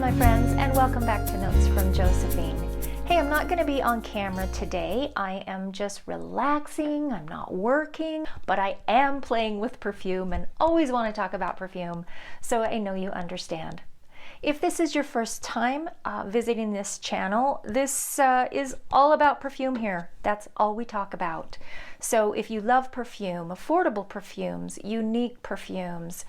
my friends, and welcome back to Notes from Josephine. Hey, I'm not going to be on camera today. I am just relaxing. I'm not working, but I am playing with perfume and always want to talk about perfume, so I know you understand. If this is your first time visiting this channel, this is all about perfume here. That's all we talk about. So if you love perfume, affordable perfumes, unique perfumes,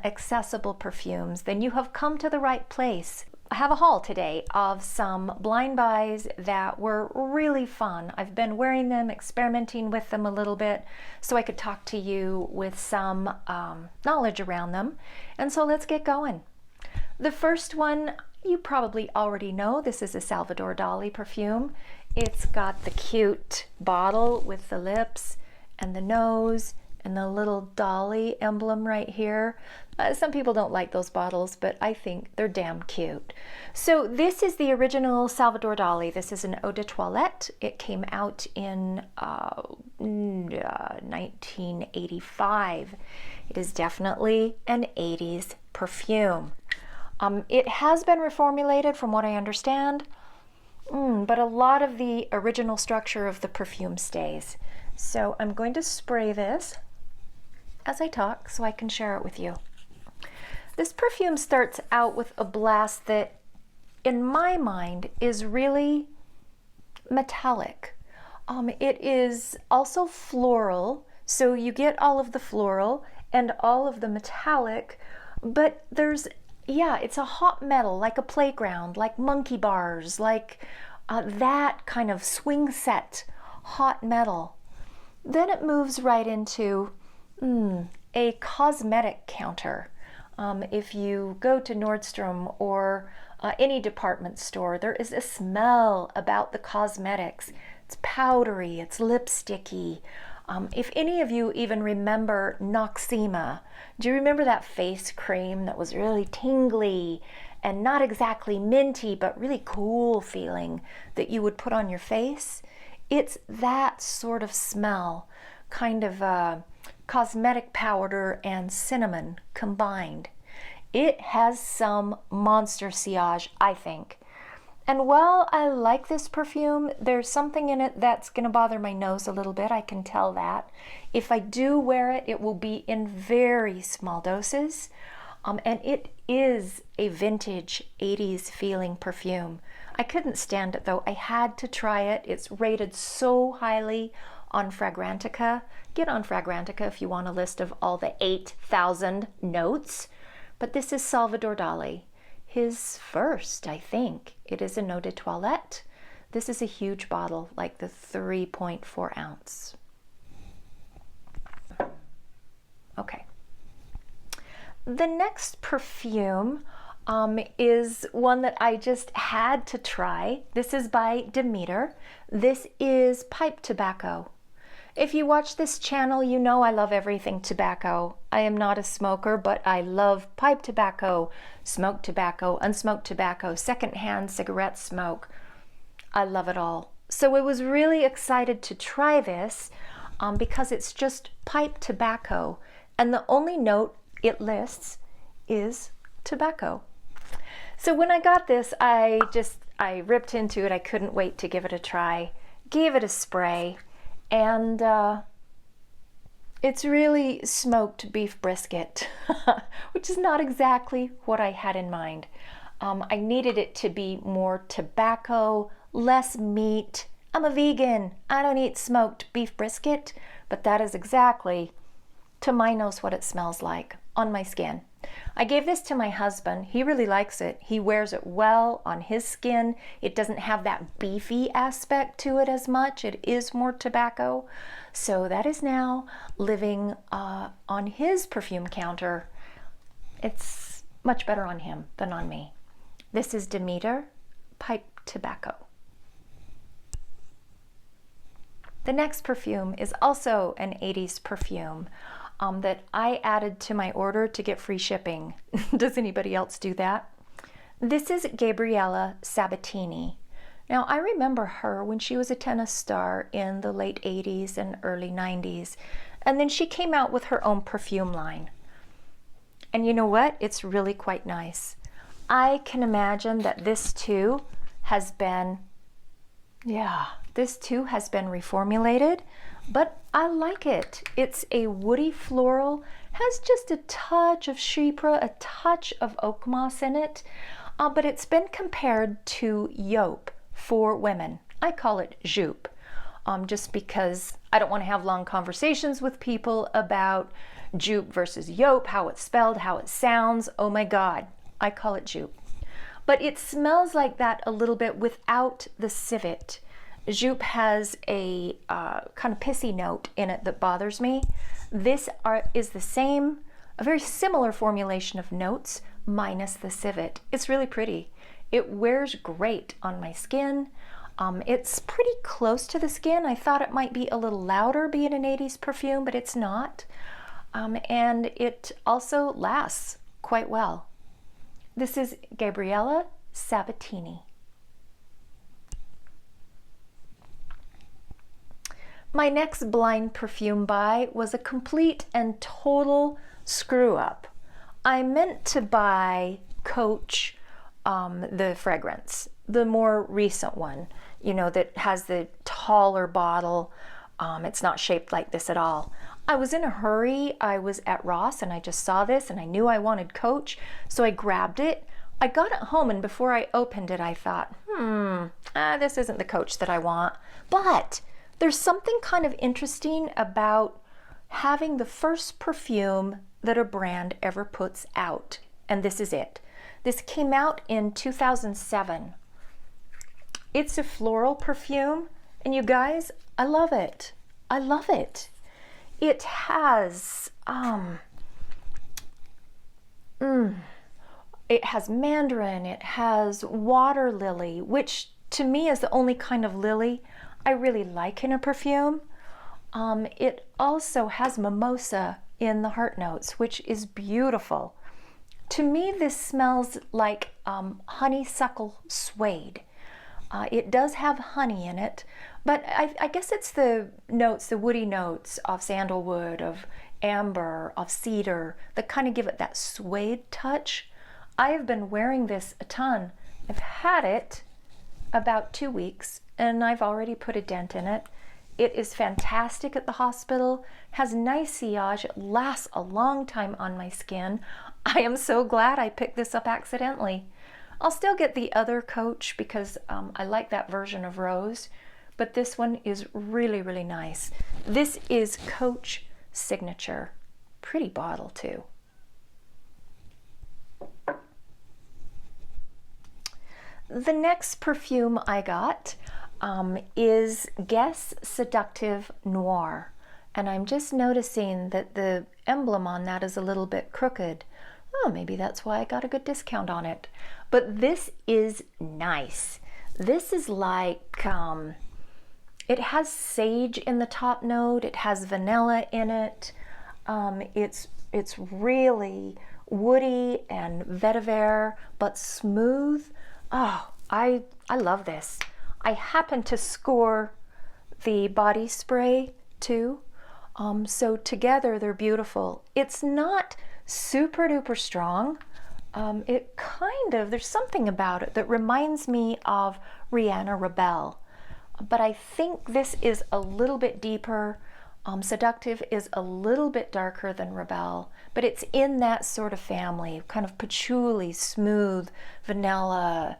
accessible perfumes, then you have come to the right place. I have a haul today of some blind buys that were really fun. I've been wearing them, experimenting with them a little bit, so I could talk to you with some knowledge around them. And so let's get going. The first one you probably already know. This is a Salvador Dali perfume. It's got the cute bottle with the lips and the nose and the little Dali emblem right here. Some people don't like those bottles, but I think they're damn cute. So this is the original Salvador Dali. This is an eau de toilette. It came out in 1985. It is definitely an 80s perfume. It has been reformulated from what I understand, but a lot of the original structure of the perfume stays. So I'm going to spray this as I talk so I can share it with you. This perfume starts out with a blast that, in my mind, is really metallic. It is also floral, so you get all of the floral and all of the metallic, but it's a hot metal, like a playground, like monkey bars, like that kind of swing set hot metal. Then it moves right into a cosmetic counter. If you go to Nordstrom or any department store, there is a smell about the cosmetics. It's powdery, it's lipsticky. If any of you even remember Noxema, do you remember that face cream that was really tingly and not exactly minty, but really cool feeling that you would put on your face? It's that sort of smell, kind of cosmetic powder and cinnamon combined. It has some monster sillage, I think. And while I like this perfume, there's something in it that's going to bother my nose a little bit. I can tell that. If I do wear it, it will be in very small doses. And it is a vintage 80s feeling perfume. I couldn't stand it though. I had to try it. It's rated so highly on Fragrantica. Get on Fragrantica if you want a list of all the 8,000 notes. But this is Salvador Dali. His first, I think. It is an eau de toilette. This is a huge bottle, like the 3.4 ounce. Okay. The next perfume is one that I just had to try. This is by Demeter. This is pipe tobacco. If you watch this channel, you know I love everything tobacco. I am not a smoker, but I love pipe tobacco, smoked tobacco, unsmoked tobacco, secondhand cigarette smoke. I love it all. So I was really excited to try this because it's just pipe tobacco, and the only note it lists is tobacco. So when I got this, I ripped into it. I couldn't wait to give it a try. Gave it a spray. And it's really smoked beef brisket, which is not exactly what I had in mind. I needed it to be more tobacco, less meat. I'm a vegan. I don't eat smoked beef brisket, but that is exactly, to my nose, what it smells like on my skin. I gave this to my husband. He really likes it. He wears it well on his skin. It doesn't have that beefy aspect to it as much. It is more tobacco. So that is now living on his perfume counter. It's much better on him than on me. This is Demeter pipe tobacco. The next perfume is also an 80s perfume that I added to my order to get free shipping. Does anybody else do that? This is Gabrielle Sabatini. Now, I remember her when she was a tennis star in the late 80s and early 90s, and then she came out with her own perfume line. And you know what? It's really quite nice. I can imagine that this too has been, this too has been reformulated, but I like it. It's a woody floral, has just a touch of chypre, a touch of oak moss in it, but it's been compared to Yope for women. I call it Jupe, just because I don't want to have long conversations with people about Jupe versus Yope, how it's spelled, how it sounds. Oh my God, I call it Jupe. But it smells like that a little bit without the civet. Jupe has a kind of pissy note in it that bothers me. This is the same, a very similar formulation of notes minus the civet. It's really pretty. It wears great on my skin. It's pretty close to the skin. I thought it might be a little louder being an 80s perfume, but it's not. And it also lasts quite well. This is Gabrielle Sabatini. My next blind perfume buy was a complete and total screw up. I meant to buy Coach, the fragrance, the more recent one, you know, that has the taller bottle. It's not shaped like this at all. I was in a hurry. I was at Ross and I just saw this and I knew I wanted Coach, so I grabbed it. I got it home and before I opened it, I thought, this isn't the Coach that I want. But there's something kind of interesting about having the first perfume that a brand ever puts out. And this is it. This came out in 2007. It's a floral perfume. And you guys, I love it. I love it. It has, it has mandarin, it has water lily, which to me is the only kind of lily I really like in a perfume. It also has mimosa in the heart notes, which is beautiful. To me, this smells like honeysuckle suede. It does have honey in it, but I guess it's the notes, the woody notes of sandalwood, of amber, of cedar, that kind of give it that suede touch. I have been wearing this a ton. I've had it about 2 weeks, and I've already put a dent in it. It is fantastic at the hospital, has nice sillage, it lasts a long time on my skin. I am so glad I picked this up accidentally. I'll still get the other Coach because I like that version of Rose, but this one is really, really nice. This is Coach Signature. Pretty bottle too. The next perfume I got is Guess Seductive Noir. And I'm just noticing that the emblem on that is a little bit crooked. Oh, maybe that's why I got a good discount on it. But this is nice. This is like, it has sage in the top note. It has vanilla in it. It's really woody and vetiver, but smooth. Oh, I love this. I happen to score the body spray too. So together they're beautiful. It's not super duper strong. It kind of, there's something about it that reminds me of Rihanna Rebelle. But I think this is a little bit deeper. Seductive is a little bit darker than Rebelle, but it's in that sort of family, kind of patchouli, smooth, vanilla,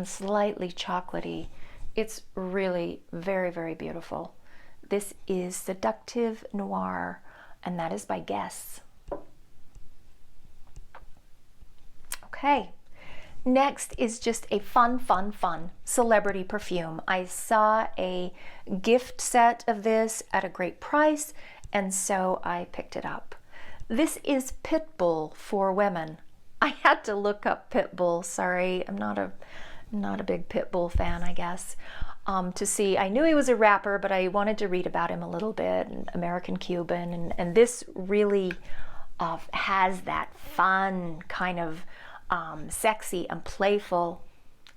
slightly chocolatey. It's really very, very beautiful. This is Seductive Noir, and that is by Guess. Okay, next is just a fun celebrity perfume. I saw a gift set of this at a great price, and so I picked it up. This is Pitbull for women. I had to look up Pitbull. Sorry, I'm not a big Pitbull fan, I guess. To see, I knew he was a rapper, but I wanted to read about him a little bit, American Cuban, and this really has that fun kind of sexy and playful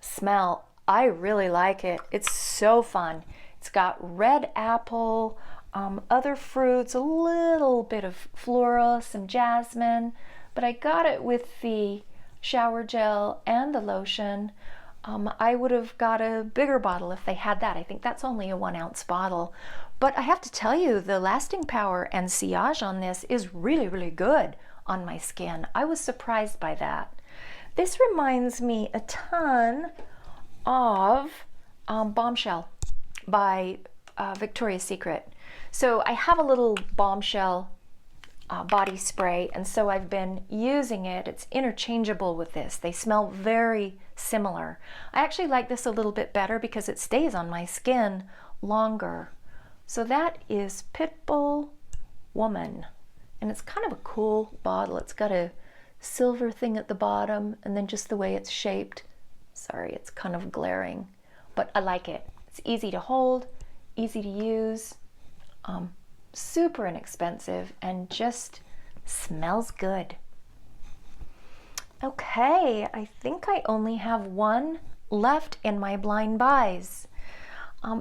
smell. I really like it. It's so fun. It's got red apple, other fruits, a little bit of floral, some jasmine, but I got it with the shower gel and the lotion. I would have got a bigger bottle if they had that. I think that's only a 1 ounce bottle. But I have to tell you, the lasting power and sillage on this is really, really good on my skin. I was surprised by that. This reminds me a ton of Bombshell by Victoria's Secret. So I have a little Bombshell body spray, and so I've been using it. It's interchangeable with this. They smell very similar. I actually like this a little bit better because it stays on my skin longer. So that is Pitbull Woman, and it's kind of a cool bottle. It's got a silver thing at the bottom, and then just the way it's shaped. Sorry, it's kind of glaring, but I like it. It's easy to hold, easy to use, super inexpensive, and just smells good. Okay, I think I only have one left in my blind buys.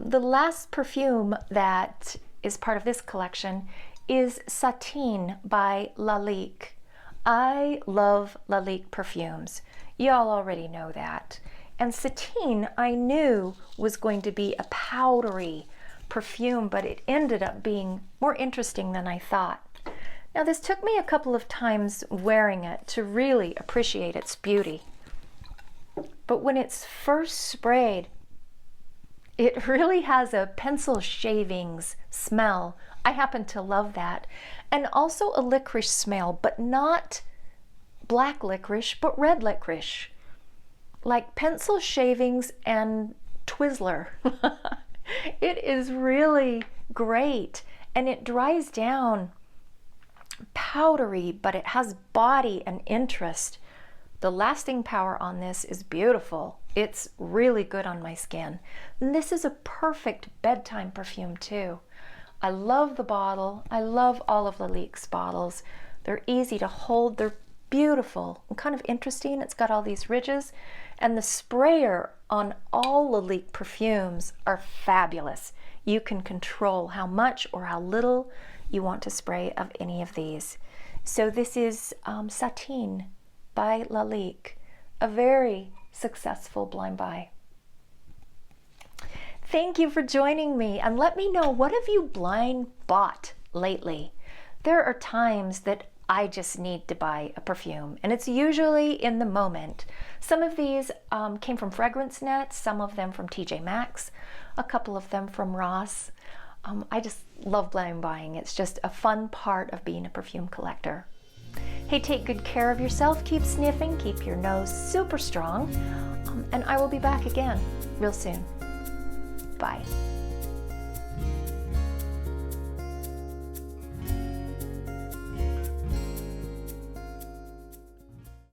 The last perfume that is part of this collection is Satine by Lalique. I love Lalique perfumes. Y'all already know that. And Satine I knew was going to be a powdery perfume, but it ended up being more interesting than I thought. Now this took me a couple of times wearing it to really appreciate its beauty. But when it's first sprayed, it really has a pencil shavings smell. I happen to love that. And also a licorice smell, but not black licorice, but red licorice. Like pencil shavings and Twizzler. It is really great, and it dries down powdery, but it has body and interest. The lasting power on this is beautiful. It's really good on my skin. And this is a perfect bedtime perfume too. I love the bottle. I love all of Lalique's bottles. They're easy to hold. They're beautiful and kind of interesting. It's got all these ridges, and the sprayer on all Lalique perfumes are fabulous. You can control how much or how little you want to spray of any of these. So this is Satine by Lalique, a very successful blind buy. Thank you for joining me, and let me know, what have you blind bought lately? There are times that I just need to buy a perfume, and it's usually in the moment. Some of these came from Fragrance Net, some of them from TJ Maxx, a couple of them from Ross. I just love blind buying. It's just a fun part of being a perfume collector. Hey, take good care of yourself, keep sniffing, keep your nose super strong, and I will be back again real soon. Bye.